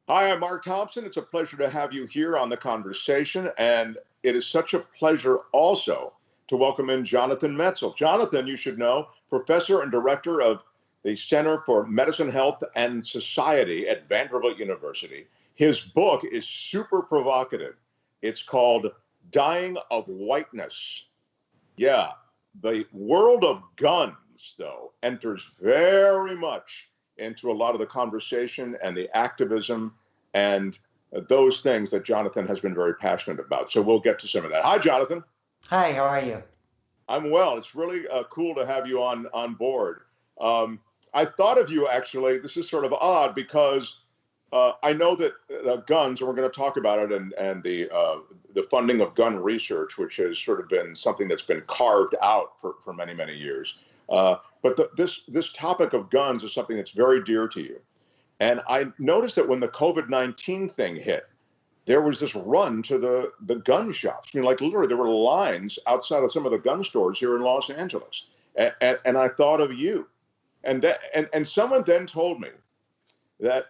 Hi, I'm Mark Thompson. It's a pleasure to have you here on the conversation. And it is such a pleasure also to welcome in Jonathan Metzl. Jonathan, you should know, professor and director of the Center for Medicine, Health, and Society at Vanderbilt University. His book is super provocative. It's called Dying of Whiteness. Yeah, the world of guns, though, enters very much into a lot of the conversation and the activism and those things that Jonathan has been very passionate about. So we'll get to some of that. Hi, Jonathan. Hi, how are you? I'm well. It's really cool to have you on board. Um, I thought of you actually. This is sort of odd because I know that guns, and we're going to talk about it, and the funding of gun research, which has sort of been something that's been carved out for many years. But this topic of guns is something that's very dear to you. And I noticed that when the COVID-19 thing hit, there was this run to the gun shops. I mean, like literally, there were lines outside of some of the gun stores here in Los Angeles. And I thought of you, and someone then told me that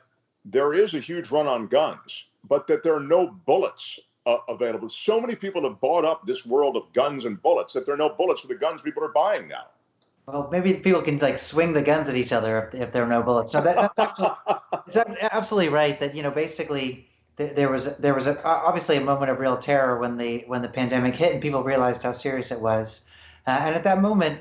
there is a huge run on guns, but that there are no bullets available. So many people have bought up this world of guns and bullets that there are no bullets for the guns people are buying now. Well, maybe people can like swing the guns at each other if there are no bullets. No, that's actually it's absolutely right. That basically there was obviously a moment of real terror when the pandemic hit and people realized how serious it was, and at that moment,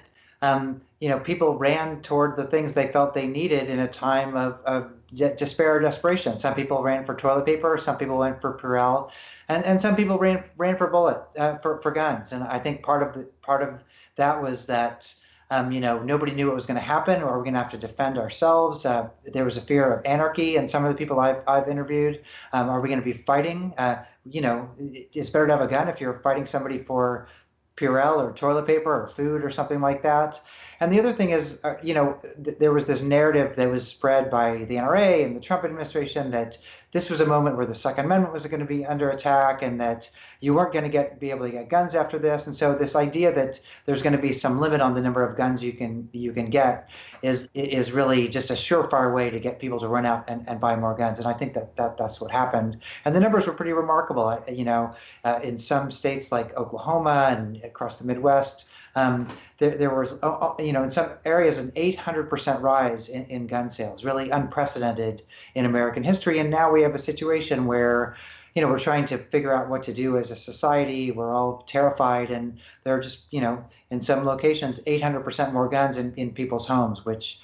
people ran toward the things they felt they needed in a time of despair or desperation. Some people ran for toilet paper, some people went for Purell, and some people ran for for guns. And I think part of that was that nobody knew what was going to happen, or we're going to have to defend ourselves. There was a fear of anarchy, and some of the people I've interviewed. Are we going to be fighting? It's better to have a gun if you're fighting somebody for Purell or toilet paper or food or something like that. And the other thing is, there was this narrative that was spread by the NRA and the Trump administration that this was a moment where the Second Amendment was going to be under attack and that you weren't going to be able to get guns after this. And so this idea that there's going to be some limit on the number of guns you can get is really just a surefire way to get people to run out and buy more guns. And I think that's what happened. And the numbers were pretty remarkable. In some states like Oklahoma and across the Midwest, there was, in some areas, an 800% rise in gun sales, really unprecedented in American history. And now we have a situation where, we're trying to figure out what to do as a society. We're all terrified, and there are just, in some locations, 800% more guns in people's homes, which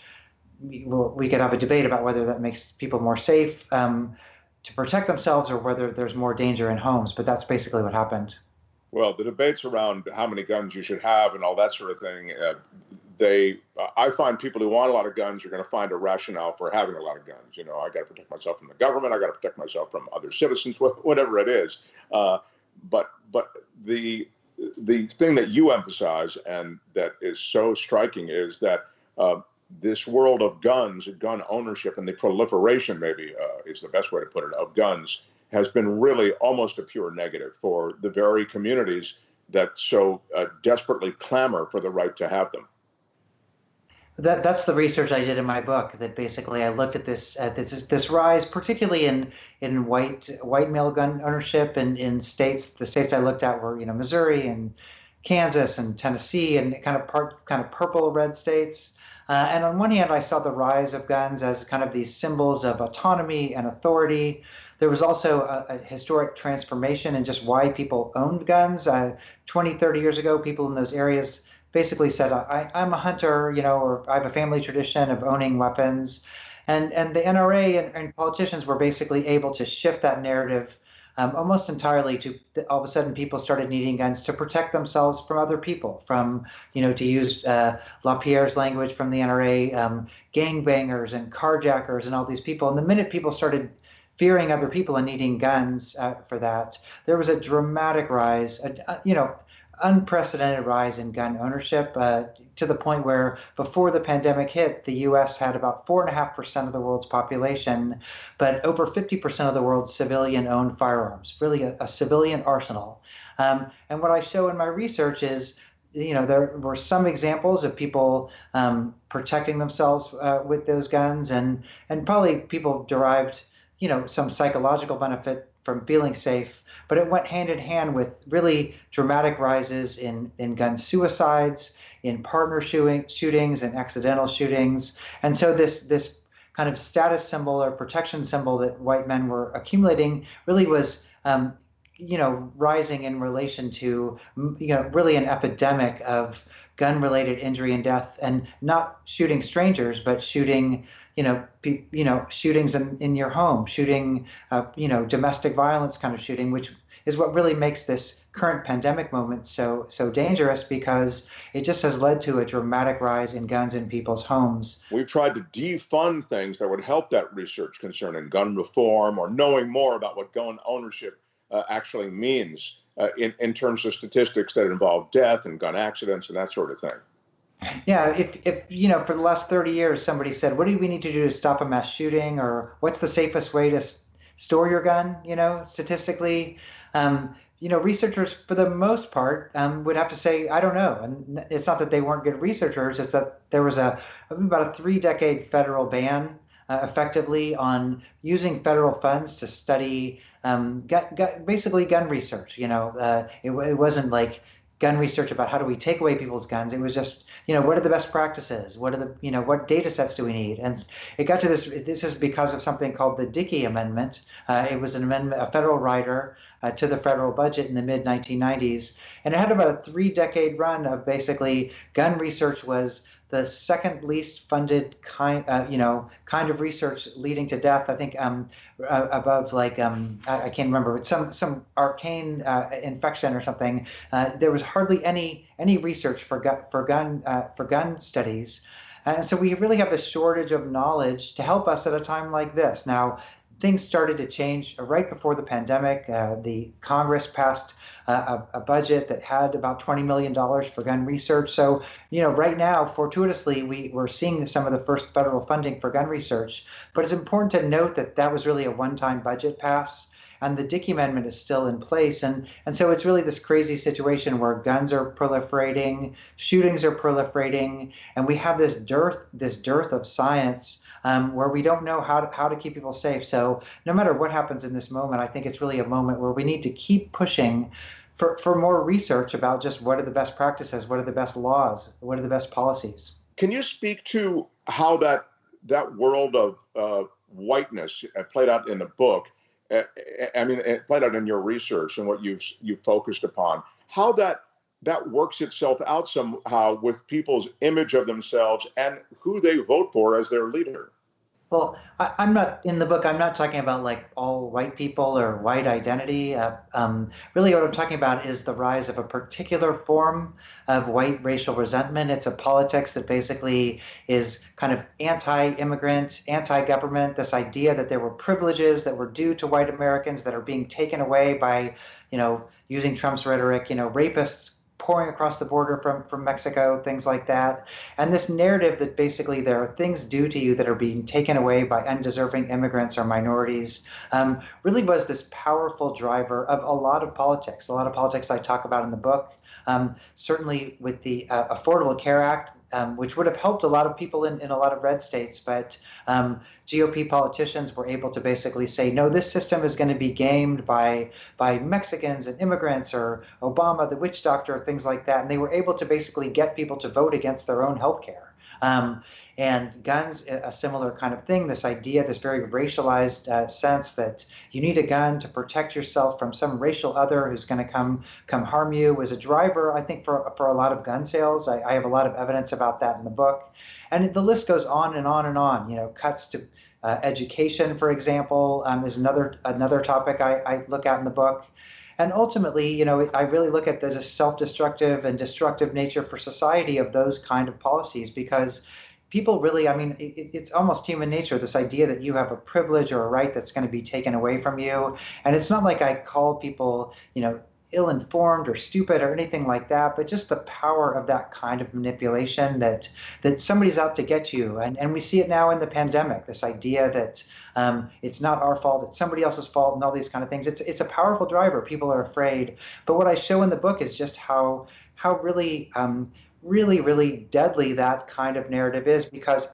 we could have a debate about whether that makes people more safe to protect themselves or whether there's more danger in homes. But that's basically what happened. Well, the debates around how many guns you should have and all that sort of thing, I find people who want a lot of guns are going to find a rationale for having a lot of guns. I got to protect myself from the government. I got to protect myself from other citizens, whatever it is. But the thing that you emphasize and that is so striking is that this world of guns, gun ownership, and the proliferation, maybe is the best way to put it, of guns has been really almost a pure negative for the very communities that so desperately clamor for the right to have them. That's the research I did in my book. That basically I looked at this rise, particularly in white male gun ownership, and in states. The states I looked at were Missouri and Kansas and Tennessee, and kind of purple red states. And on one hand, I saw the rise of guns as kind of these symbols of autonomy and authority. There was also a historic transformation in just why people owned guns. 20, 30 years ago, people in those areas basically said, I'm a hunter, or I have a family tradition of owning weapons. And the NRA and politicians were basically able to shift that narrative almost entirely to all of a sudden people started needing guns to protect themselves from other people, from, to use LaPierre's language from the NRA, gangbangers and carjackers and all these people. And the minute people started fearing other people and needing guns for that, there was a dramatic rise, unprecedented rise in gun ownership to the point where before the pandemic hit, the U.S. had about 4.5% of the world's population, but over 50% of the world's civilian-owned firearms, really a civilian arsenal. And what I show in my research is, there were some examples of people protecting themselves with those guns, and probably people derived some psychological benefit from feeling safe, but it went hand in hand with really dramatic rises in gun suicides, in partner shootings and accidental shootings. And so this kind of status symbol or protection symbol that white men were accumulating really was rising in relation to really an epidemic of gun-related injury and death, and not shooting strangers, but shooting shootings in your home, shooting domestic violence kind of shooting, which is what really makes this current pandemic moment so dangerous, because it just has led to a dramatic rise in guns in people's homes. We've tried to defund things that would help that research concerning gun reform or knowing more about what gun ownership actually means in terms of statistics that involve death and gun accidents and that sort of thing. Yeah, if for the last 30 years somebody said, what do we need to do to stop a mass shooting, or what's the safest way to store your gun, statistically, researchers for the most part would have to say, I don't know. And it's not that they weren't good researchers, it's that there was about a 3-decade federal ban effectively on using federal funds to study basically gun research. It wasn't like gun research about how do we take away people's guns. It was just, what are the best practices? What are the, what data sets do we need? And it got to this is because of something called the Dickey Amendment. It was an amendment, a federal rider to the federal budget in the mid 1990s. And it had about a 3-decade run of basically gun research was the second least funded kind of research leading to death. I think above I can't remember, but some arcane infection or something. There was hardly any research for gun studies, and so we really have a shortage of knowledge to help us at a time like this. Now, things started to change right before the pandemic. The Congress passed a budget that had about $20 million for gun research. So, right now, fortuitously, we're seeing some of the first federal funding for gun research. But it's important to note that that was really a one-time budget pass, and the Dickey Amendment is still in place. And so it's really this crazy situation where guns are proliferating, shootings are proliferating, and we have this dearth of science where we don't know how to keep people safe. So no matter what happens in this moment, I think it's really a moment where we need to keep pushing for more research about just what are the best practices, what are the best laws, what are the best policies. Can you speak to how that world of whiteness played out in the book? It played out in your research and what you've focused upon. How that works itself out somehow with people's image of themselves and who they vote for as their leader. Well, I'm not in the book. I'm not talking about like all white people or white identity. Really, what I'm talking about is the rise of a particular form of white racial resentment. It's a politics that basically is kind of anti-immigrant, anti-government. This idea that there were privileges that were due to white Americans that are being taken away by, using Trump's rhetoric, rapists pouring across the border from Mexico, things like that. And this narrative that basically there are things due to you that are being taken away by undeserving immigrants or minorities really was this powerful driver of a lot of politics I talk about in the book. Certainly with the Affordable Care Act, which would have helped a lot of people in a lot of red states, but GOP politicians were able to basically say, no, this system is going to be gamed by Mexicans and immigrants, or Obama, the witch doctor, things like that. And they were able to basically get people to vote against their own health care. And guns, a similar kind of thing, this idea, this very racialized sense that you need a gun to protect yourself from some racial other who's going to come harm you, was a driver, I think, for a lot of gun sales. I have a lot of evidence about that in the book. And the list goes on and on and on. Cuts to education, for example, is another topic I look at in the book. And ultimately, I really look at the self-destructive and destructive nature for society of those kind of policies, because people really, it's almost human nature, this idea that you have a privilege or a right that's going to be taken away from you. And it's not like I call people, ill-informed or stupid or anything like that, but just the power of that kind of manipulation that somebody's out to get you. And we see it now in the pandemic, this idea that it's not our fault, it's somebody else's fault, and all these kind of things. It's a powerful driver. People are afraid. But what I show in the book is just how really, really deadly that kind of narrative is, because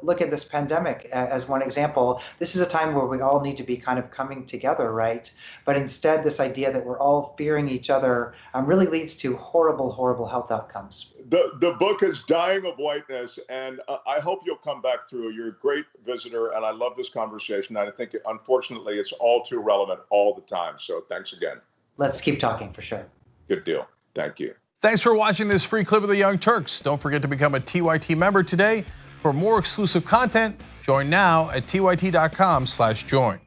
look at this pandemic as one example. This is a time where we all need to be kind of coming together, right? But instead, this idea that we're all fearing each other really leads to horrible, horrible health outcomes. The book is Dying of Whiteness, and I hope you'll come back through. You're a great visitor, and I love this conversation. I think, unfortunately, it's all too relevant all the time. So thanks again. Let's keep talking for sure. Good deal. Thank you. Thanks for watching this free clip of the Young Turks. Don't forget to become a TYT member today. For more exclusive content, join now at tyt.com/join.